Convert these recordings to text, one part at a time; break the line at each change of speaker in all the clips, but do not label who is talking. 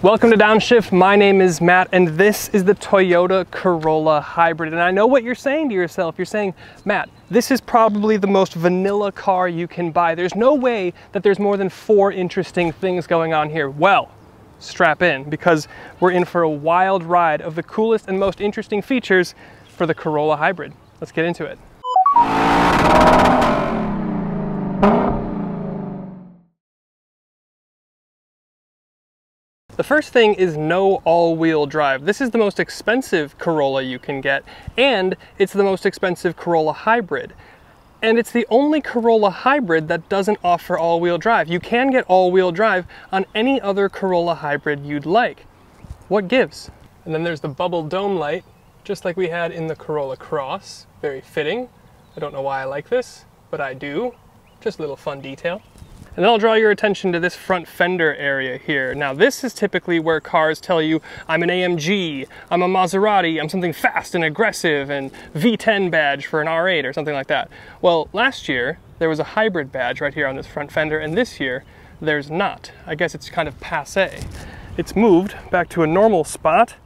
Welcome to Downshift. My name is Matt and this is the Toyota Corolla Hybrid. And I know what you're saying to yourself. You're saying, Matt, this is probably the most vanilla car you can buy. There's no way that there's more than 4 interesting things going on here. Well, strap in because we're in for a wild ride of the coolest and most interesting features for the Corolla Hybrid. Let's get into it. The first thing is no all-wheel drive. This is the most expensive Corolla you can get, and it's the most expensive Corolla Hybrid. And it's the only Corolla Hybrid that doesn't offer all-wheel drive. You can get all-wheel drive on any other Corolla Hybrid you'd like. What gives? And then there's the bubble dome light, just like we had in the Corolla Cross. Very fitting. I don't know why I like this, but I do. Just a little fun detail. And then I'll draw your attention to this front fender area here. Now this is typically where cars tell you, I'm an AMG, I'm a Maserati, I'm something fast and aggressive, and V10 badge for an R8 or something like that. Well, last year there was a hybrid badge right here on this front fender, and this year there's not. I guess it's kind of passé. It's moved back to a normal spot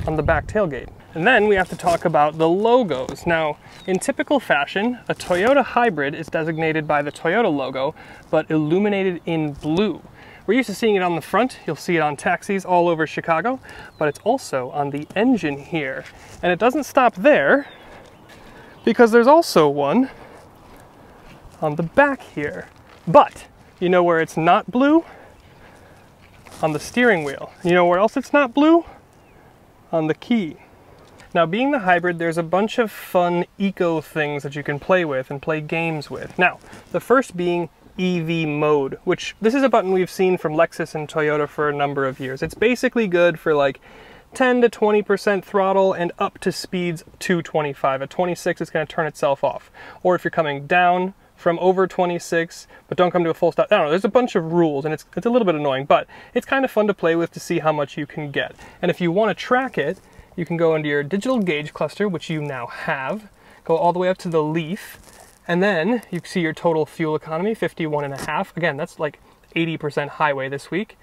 on the back tailgate. And then we have to talk about the logos. Now, in typical fashion, a Toyota Hybrid is designated by the Toyota logo, but illuminated in blue. We're used to seeing it on the front. You'll see it on taxis all over Chicago, but it's also on the engine here. And it doesn't stop there, because there's also one on the back here. But, you know where it's not blue? On the steering wheel. You know where else it's not blue? On the key. Now, being the hybrid, there's a bunch of fun eco things that you can play with and play games with. Now, the first being EV mode, which this is a button we've seen from Lexus and Toyota for a number of years. It's basically good for like 10 to 20% throttle and up to speeds to 25. At 26, it's going to turn itself off. Or if you're coming down from over 26, but don't come to a full stop. I don't know, there's a bunch of rules and it's a little bit annoying, but it's kind of fun to play with to see how much you can get. And if you want to track it, you can go into your digital gauge cluster, which you now have, go all the way up to the leaf, and then you see your total fuel economy, 51.5. Again, that's like 80% highway this week.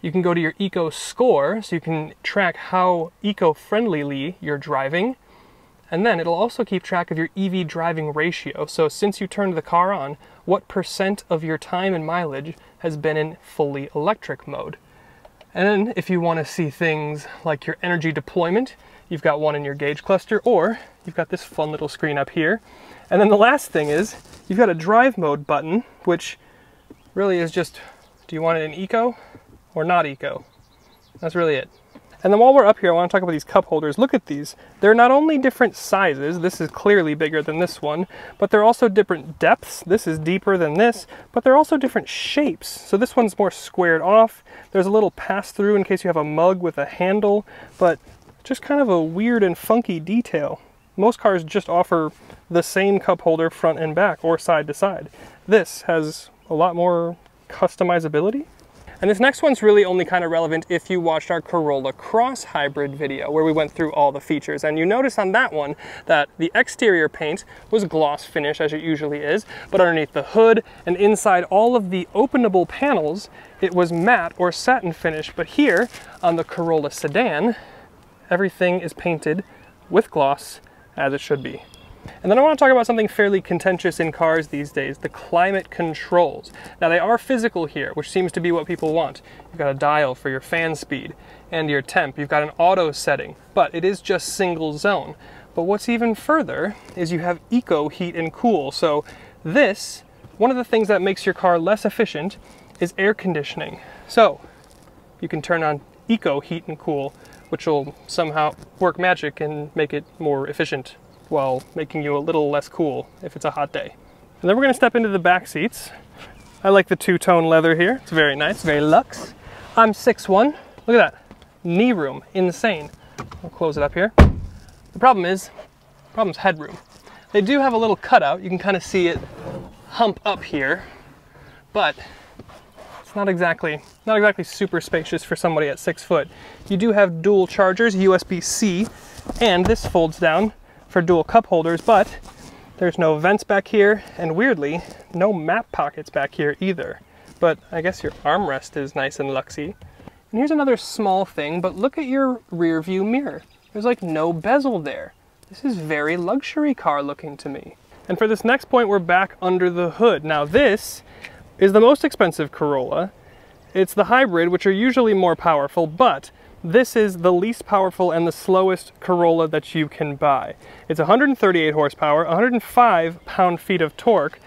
You can go to your eco score, so you can track how eco-friendlyly you're driving. And then it'll also keep track of your EV driving ratio. So since you turned the car on, what % of your time and mileage has been in fully electric mode? And then if you want to see things like your energy deployment, you've got one in your gauge cluster, or you've got this fun little screen up here. And then the last thing is you've got a drive mode button, which really is just, do you want it in eco or not eco? That's really it. And then while we're up here, I want to talk about these cup holders. Look at these. They're not only different sizes, this is clearly bigger than this one, but they're also different depths. This is deeper than this, but they're also different shapes. So this one's more squared off. There's a little pass-through in case you have a mug with a handle, but just kind of a weird and funky detail. Most cars just offer the same cup holder front and back or side to side. This has a lot more customizability. And this next one's really only kind of relevant if you watched our Corolla Cross Hybrid video where we went through all the features. And you notice on that one that the exterior paint was gloss finish as it usually is, but underneath the hood and inside all of the openable panels, it was matte or satin finish. But here on the Corolla sedan, everything is painted with gloss as it should be. And then I want to talk about something fairly contentious in cars these days, the climate controls. Now they are physical here, which seems to be what people want. You've got a dial for your fan speed and your temp. You've got an auto setting, but it is just single zone. But what's even further is you have eco heat and cool. So this, one of the things that makes your car less efficient is air conditioning. So you can turn on eco heat and cool, which will somehow work magic and make it more efficient, while making you a little less cool if it's a hot day. And then we're going to step into the back seats. I like the two-tone leather here. It's very nice, very luxe. I'm 6'1". Look at that. Knee room, insane. I'll close it up here. The problem's headroom. They do have a little cutout. You can kind of see it hump up here, but it's not exactly super spacious for somebody at 6 foot. You do have dual chargers, USB-C, and this folds down for dual cup holders, but there's no vents back here, and weirdly, no map pockets back here either. But I guess your armrest is nice and luxy. And here's another small thing, but look at your rear view mirror. There's like no bezel there. This is very luxury car looking to me. And for this next point, we're back under the hood. Now this is the most expensive Corolla. It's the hybrid, which are usually more powerful, but this is the least powerful and the slowest Corolla that you can buy. It's 138 horsepower, 105 pound-feet of torque,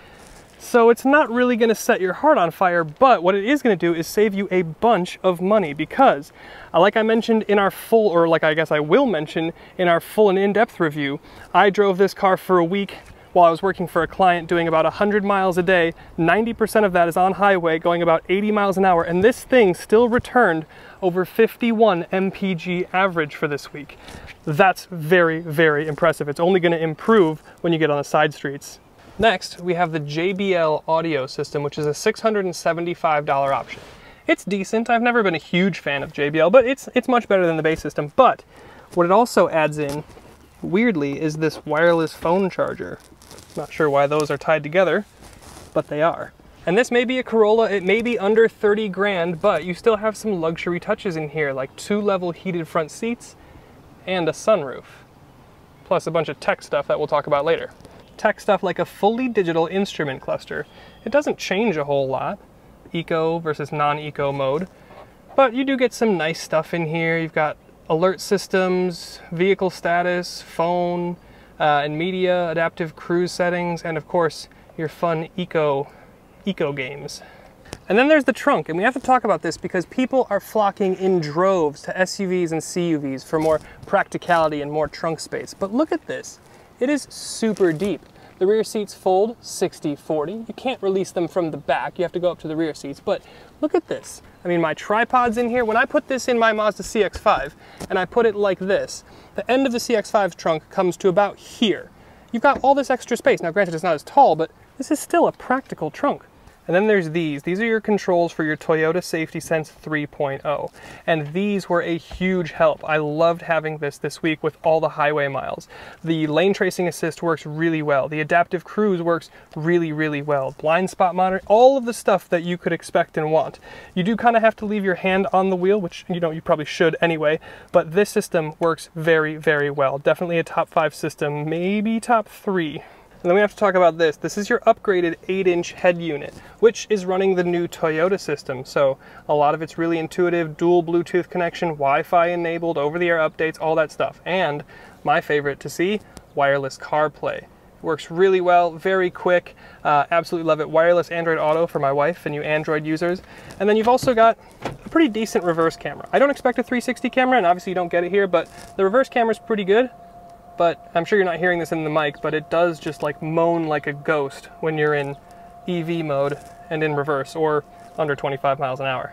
so it's not really going to set your heart on fire, but what it is going to do is save you a bunch of money because, like I mentioned in our full, or like I guess I will mention in our full and in-depth review, I drove this car for a week while I was working for a client doing about 100 miles a day. 90% of that is on highway going about 80 miles an hour, and this thing still returned over 51 mpg average for this week. That's very, very impressive. It's only going to improve when you get on the side streets. Next, we have the JBL audio system, which is a $675 option. It's decent. I've never been a huge fan of JBL, but it's much better than the base system. But what it also adds in, weirdly, is this wireless phone charger. Not sure why those are tied together, but they are. And this may be a Corolla, it may be under 30 grand, but you still have some luxury touches in here, like 2-level heated front seats and a sunroof. Plus a bunch of tech stuff that we'll talk about later. Tech stuff like a fully digital instrument cluster. It doesn't change a whole lot, eco versus non-eco mode, but you do get some nice stuff in here. You've got alert systems, vehicle status, phone, and media, adaptive cruise settings, and of course your fun eco games. And then there's the trunk, and we have to talk about this because people are flocking in droves to SUVs and CUVs for more practicality and more trunk space. But look at this. It is super deep. The rear seats fold 60-40. You can't release them from the back. You have to go up to the rear seats, but look at this. I mean, my tripod's in here. When I put this in my Mazda CX-5 and I put it like this, the end of the CX-5's trunk comes to about here. You've got all this extra space. Now, granted, it's not as tall, but this is still a practical trunk. And then there's these. These are your controls for your Toyota Safety Sense 3.0. And these were a huge help. I loved having this week with all the highway miles. The lane tracing assist works really well. The adaptive cruise works really, really well. Blind spot monitor, all of the stuff that you could expect and want. You do kind of have to leave your hand on the wheel, which you probably should anyway, but this system works very, very well. Definitely a top 5 system, maybe top 3. And then we have to talk about this. This is your upgraded 8-inch head unit, which is running the new Toyota system. So a lot of it's really intuitive, dual Bluetooth connection, Wi-Fi enabled, over-the-air updates, all that stuff. And my favorite to see, wireless CarPlay. It works really well, very quick, absolutely love it. Wireless Android Auto for my wife and you Android users. And then you've also got a pretty decent reverse camera. I don't expect a 360 camera, and obviously you don't get it here, but the reverse camera is pretty good. But I'm sure you're not hearing this in the mic, but it does just like moan like a ghost when you're in EV mode and in reverse or under 25 miles an hour.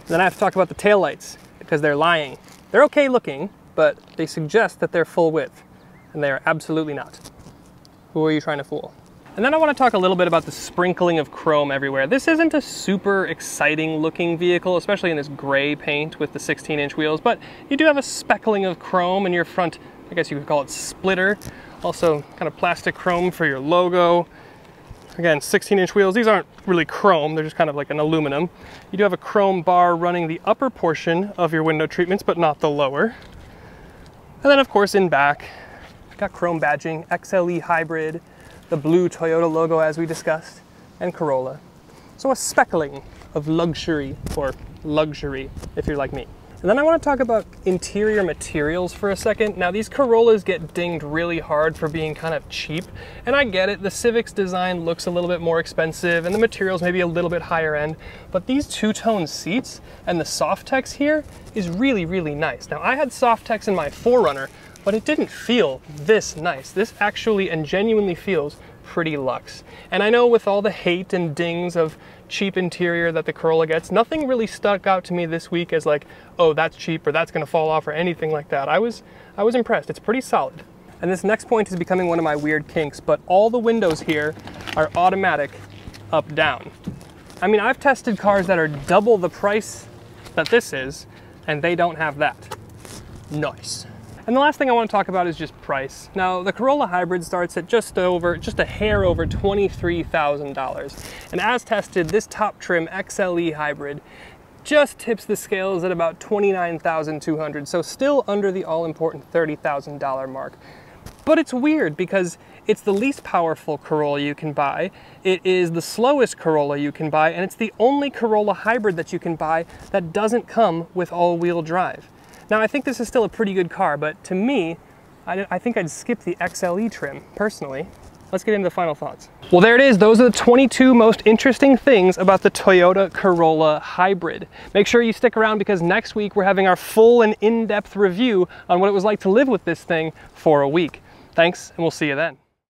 Then I have to talk about the taillights because they're lying. They're okay looking, but they suggest that they're full width, and they are absolutely not. Who are you trying to fool? And then I want to talk a little bit about the sprinkling of chrome everywhere. This isn't a super exciting looking vehicle, especially in this gray paint with the 16-inch wheels, but you do have a speckling of chrome in your front, I guess you could call it splitter. Also kind of plastic chrome for your logo. Again, 16-inch wheels. These aren't really chrome, they're just kind of like an aluminum. You do have a chrome bar running the upper portion of your window treatments, but not the lower. And then of course in back, got chrome badging, XLE hybrid, the blue Toyota logo as we discussed, and Corolla. So a speckling of luxury, or luxury if you're like me. And then I want to talk about interior materials for a second. Now these Corollas get dinged really hard for being kind of cheap, and I get it. The Civic's design looks a little bit more expensive and the materials maybe a little bit higher end, but these two-tone seats and the Softex here is really, really nice. Now I had Softex in my 4Runner, but it didn't feel this nice. This actually and genuinely feels pretty luxe. And I know with all the hate and dings of cheap interior that the Corolla gets, nothing really stuck out to me this week as like, oh, that's cheap or that's gonna fall off or anything like that. I was impressed. It's pretty solid. And this next point is becoming one of my weird kinks, but all the windows here are automatic up down. I mean, I've tested cars that are double the price that this is, and they don't have that. Nice. And the last thing I want to talk about is just price. Now, the Corolla Hybrid starts at just a hair over $23,000. And as tested, this top trim XLE Hybrid just tips the scales at about $29,200, so still under the all-important $30,000 mark. But it's weird because it's the least powerful Corolla you can buy, it is the slowest Corolla you can buy, and it's the only Corolla hybrid that you can buy that doesn't come with all-wheel drive. Now, I think this is still a pretty good car, but to me, I think I'd skip the XLE trim, personally. Let's get into the final thoughts. Well, there it is. Those are the 22 most interesting things about the Toyota Corolla Hybrid. Make sure you stick around because next week we're having our full and in-depth review on what it was like to live with this thing for a week. Thanks, and we'll see you then.